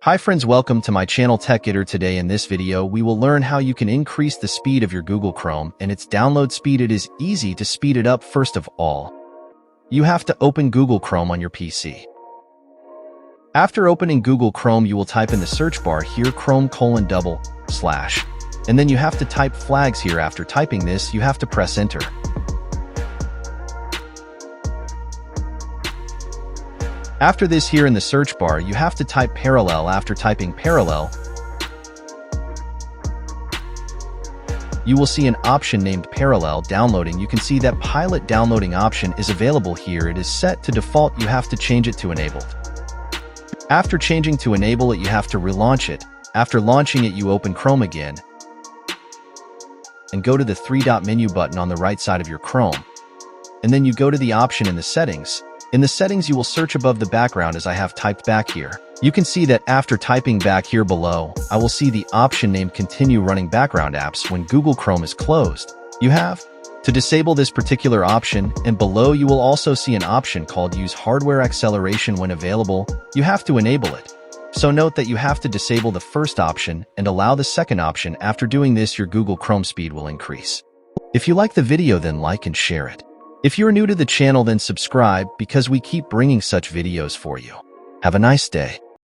Hi friends, welcome to my channel Tech Getter. Today in this video, we will learn how you can increase the speed of your Google Chrome and its download speed. It is easy to speed it up. First of all, you have to open Google Chrome on your PC. After opening Google Chrome, you will type in the search bar here Chrome : / and then you have to type flags here. After typing this, you have to press enter. After this, here in the search bar, you have to type parallel. After typing parallel, you will see an option named parallel downloading. You can see that pilot downloading option is available here. It is set to default. You have to change it to enabled. After changing to enable it, you have to relaunch it. After launching it, you open Chrome again and go to the three-dot menu button on the right side of your Chrome. And then you go to the option in the settings. In the settings, you will search above the background as I have typed back here. You can see that after typing back here below, I will see the option named Continue Running Background Apps when Google Chrome is closed. You have to disable this particular option, and below you will also see an option called Use Hardware Acceleration when available. You have to enable it. So note that you have to disable the first option and allow the second option. After doing this, your Google Chrome speed will increase. If you like the video, then like and share it. If you're new to the channel, then subscribe because we keep bringing such videos for you. Have a nice day.